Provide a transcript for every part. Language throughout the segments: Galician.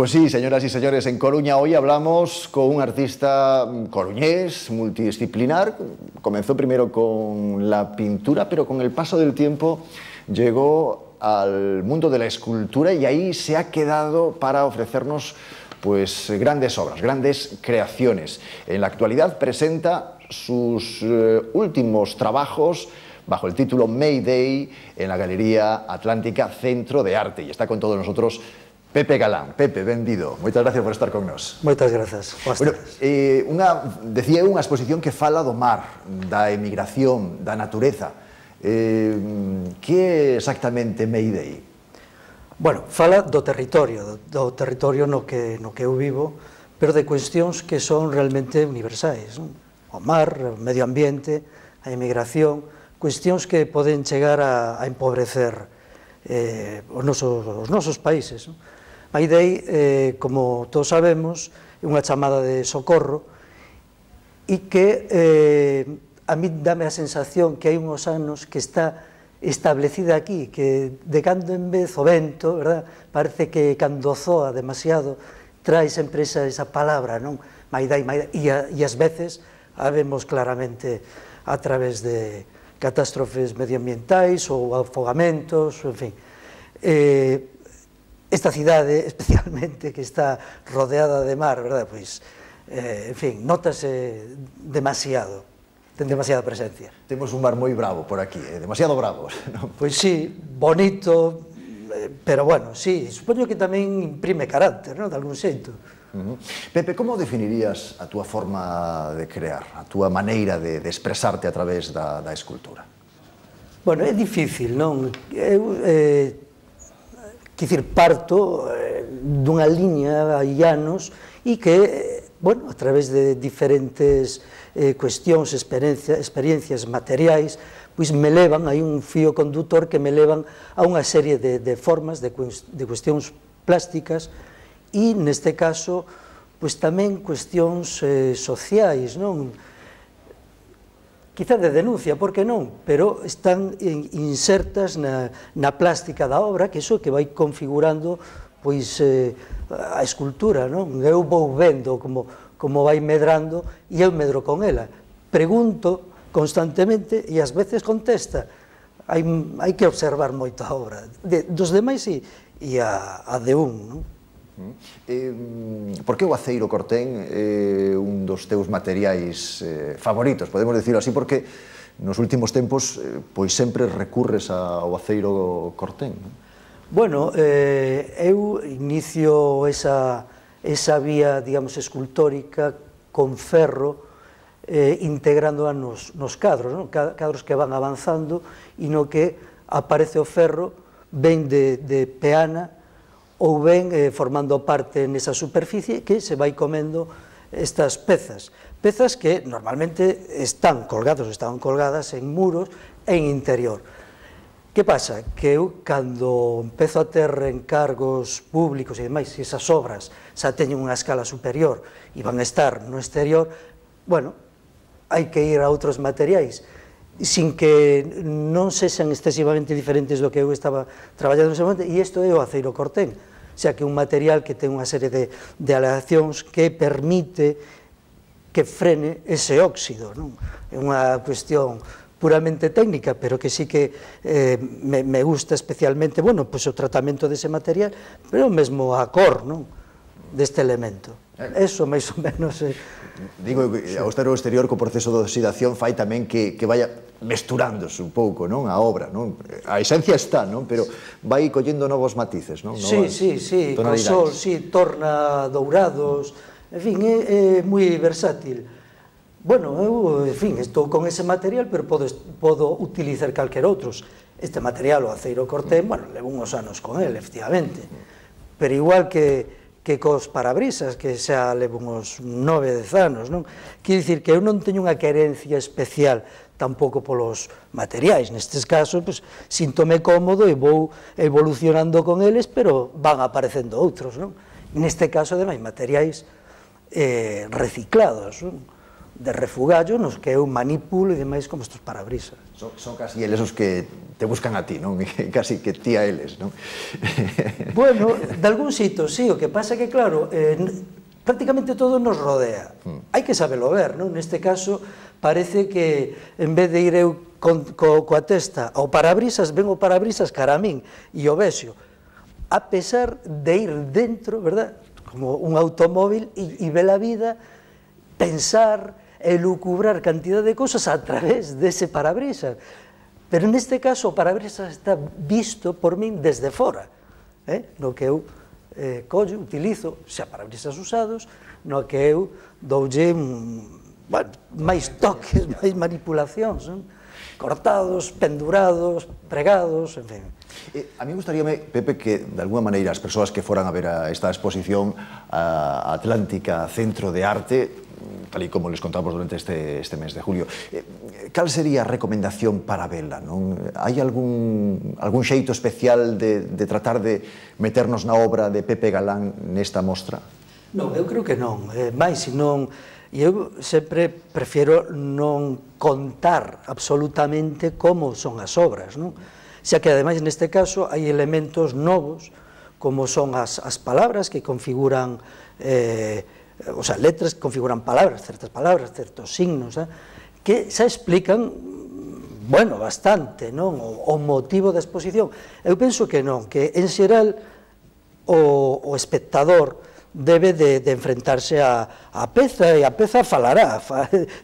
Pues sí, señoras y señores, en Coruña hoy hablamos con un artista coruñés, multidisciplinar. Comenzó primero con la pintura, pero con el paso del tiempo llegó al mundo de la escultura y ahí se ha quedado para ofrecernos pues grandes obras, grandes creaciones. En la actualidad presenta sus últimos trabajos bajo el título Mayday en la Galería Atlántica Centro de Arte, y está con todos nosotros Pepe Galán. Pepe, benvido. Moitas gracias por estar con nos. Moitas grazas. Bueno, decía unha exposición que fala do mar, da emigración, da natureza. Que é exactamente Mayday? Bueno, fala do territorio no que eu vivo, pero de cuestións que son realmente universais, non? O mar, o medio ambiente, a emigración, cuestións que poden chegar a empobrecer os nosos países, non? Mayday, como todos sabemos, é unha chamada de socorro e que a mí dame a sensación que hai uns anos que está establecida aquí, que de cando en vez o vento, verdad? Parece que cando zoa demasiado trae sempre esa palabra, non? Mayday, Mayday, e ás veces a vemos claramente a través de catástrofes medioambientais ou afogamentos, en fin. Esta cidade, especialmente, que está rodeada de mar, verdad? Pois, en fin, notase demasiado, ten demasiada presencia. Temos un mar moi bravo por aquí, demasiado bravo, non? Pois sí, bonito, pero bueno, sí, supoño que tamén imprime carácter, non? De algún xeito. Pepe, como definirías a túa forma de crear, a túa maneira de expresarte a través da escultura? Bueno, é difícil, non? Quer dicir, parto dunha liña hai anos e que, bueno, a través de diferentes cuestións, experiencias materiais, pois me levan, hai un fío condutor que me levan a unha serie de formas, de cuestións plásticas e, neste caso, pois tamén cuestións sociais, non? Quizá de denuncia, por que non? Pero están insertas na plástica da obra, que iso que vai configurando pois a escultura, non? Eu vou vendo como vai medrando e eu medro con ela. Pregunto constantemente e ás veces contesta. Hai que observar moito a obra. Dos demais e a de un, non? Por que o aceiro cortén é un dos teus materiais favoritos, podemos dicirlo así, porque nos últimos tempos pois sempre recurres ao aceiro cortén, non? Bueno, eu inicio esa vía, digamos, escultórica con ferro, integrándoa nos cadros, non? Cadros que van avanzando e no que aparece o ferro ben de peana ou ben formando parte nesa superficie que se vai comendo estas pezas. Pezas que normalmente estaban colgadas en muros e en interior. Que pasa? Que eu, cando empezo a ter encargos públicos e demais, se esas obras xa teñen unha escala superior e van a estar no exterior, bueno, hai que ir a outros materiais, sin que non sexan excesivamente diferentes do que eu estaba traballando nese momento, e isto é o aceiro cortén, xa que é un material que ten unha serie de aleacións que permite que frene ese óxido, non? É unha cuestión puramente técnica, pero que sí que me gusta especialmente, bueno, pois o tratamento dese material, pero mesmo a cor, non? Deste elemento. Eso, máis ou menos... Digo, ao estar o exterior, co proceso de oxidación fai tamén que vaya mesturándose un pouco, non? A obra, non? A esencia está, non? Pero vai collendo novos matices, non? Sí, co sol, sí, torna dourados, en fin, é moi versátil. Bueno, eu, en fin, estou con ese material, pero podo utilizar calquer outros. Este material, o aceiro cortén, bueno, levo uns anos con ele, efectivamente, pero igual que cos parabrisas, que xa levo uns 9-10 anos, non? Quer dicir que eu non teño unha querencia especial tampouco polos materiais, nestes casos, pois, síntome cómodo e vou evolucionando con eles, pero van aparecendo outros, non? Neste caso, ademais, materiais reciclados, non? de refugallo nos que eu manipulo e demais como estos parabrisas. Son casi eles os que te buscan a ti, non? Casi que ti a eles, non? Bueno, de algún sitio, sí, o que pasa que, claro, prácticamente todo nos rodea. Hai que sabelo ver, non? Neste caso, parece que en vez de ir eu coa testa ao parabrisas, ven o parabrisas cara a min e o vexo, a pesar de ir dentro, verdad? Como un automóvil e ver a vida, pensar, elucubrar cantidad de cosas a través dese parabrisas. Pero neste caso o parabrisas está visto por min desde fora, no que eu collo, utilizo, xa parabrisas usados, no que eu doulle máis toques, máis manipulacións, cortados, pendurados, pregados, en fin. A mí gustaríame, Pepe, que de alguna maneira as persoas que foran a ver esta exposición a Atlántica Centro de Arte, tal e como les contamos durante este mes de julio, cal sería a recomendación para vela? Hai algún xeito especial de tratar de meternos na obra de Pepe Galán nesta mostra? Non, eu creo que non, máis se non, e eu sempre prefiero non contar absolutamente como son as obras, non? Xa que ademais neste caso hai elementos novos, como son as palabras que configuran, o sea, letras que configuran palabras, certos signos, que xa explican, bueno, bastante, non? O motivo da exposición. Eu penso que non, que en xeral o espectador debe de enfrentarse a peza e a peza falará,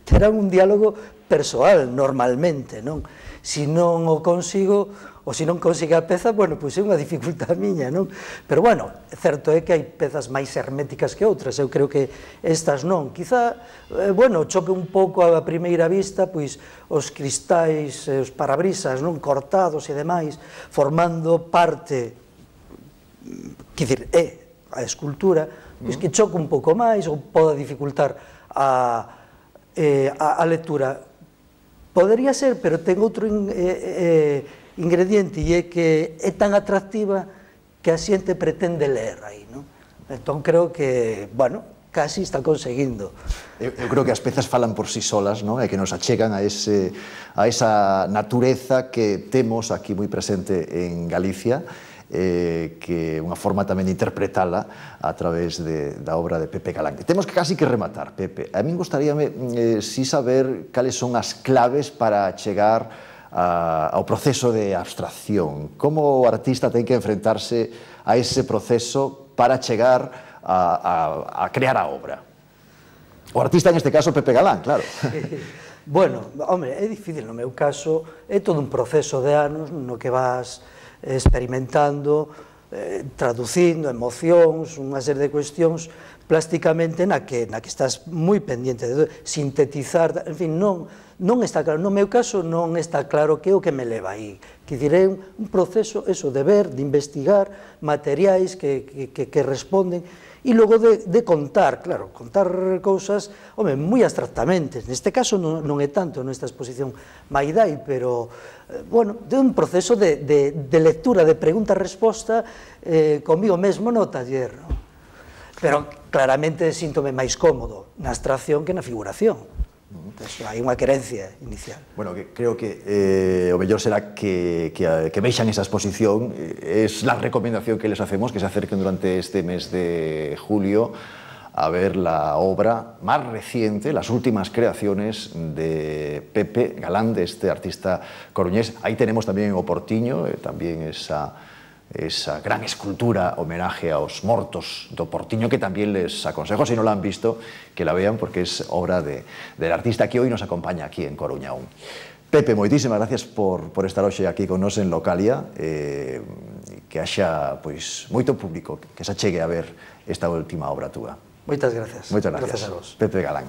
terá un diálogo persoal normalmente, non? Se non o consigo, ou se non consigo a peza, bueno, pois é unha dificultad miña, non? Pero, bueno, certo é que hai pezas máis herméticas que outras, eu creo que estas non. Quizá, bueno, choque un pouco a primeira vista, pois, os cristais, os parabrisas, non, cortados e demais, formando parte, quer dizer, a escultura, pois que choque un pouco máis, ou poda dificultar a lectura. Podería ser, pero ten outro ingrediente, e é que é tan atractiva que a xente pretende ler aí, non? Entón creo que, bueno, casi está conseguindo. Eu creo que as pezas falan por sí solas, non? E que nos achegan a esa natureza que temos aquí moi presente en Galicia, que é unha forma tamén de interpretala a través da obra de Pepe Galán. Temos que casi que rematar, Pepe. A min gustaríame si saber cales son as claves para chegar ao proceso de abstracción. Como o artista ten que enfrentarse a ese proceso para chegar a crear a obra? O artista, en este caso, Pepe Galán, claro. Bueno, home, é difícil, no meu caso, é todo un proceso de anos no que vas experimentando, traducindo emocións, unha serie de cuestións plásticamente na que estás moi pendiente de sintetizar, en fin, non está claro, no meu caso non está claro que é o que me leva aí, que diré un proceso, eso, de ver, de investigar materiais que responden, e logo de contar, claro, contar cousas, home, moi abstractamente, neste caso non é tanto nesta exposición Maidai, pero, bueno, de un proceso de lectura, de pregunta-resposta comigo mesmo no taller, non? Pero claramente síntome máis cómodo na abstracción que na figuración. Hai unha querencia inicial. Bueno, creo que o mellor será que vexan esa exposición. Es la recomendación que les hacemos, que se acerquen durante este mes de julio a ver la obra más reciente, las últimas creaciones de Pepe Galán, de este artista coruñés. Ahí tenemos también o Portiño, también esa gran escultura homenaje aos mortos do Portiño, que tamén les aconsejo, se non la han visto, que la vean, porque es obra del artista que hoy nos acompaña aquí en Coruña. Pepe, moitísimas gracias por estar hoxe aquí con nos en Localia, que haxa moito público que se achegue a ver esta última obra túa. Moitas gracias. Moitas gracias. Gracias a vos. Pepe Galán.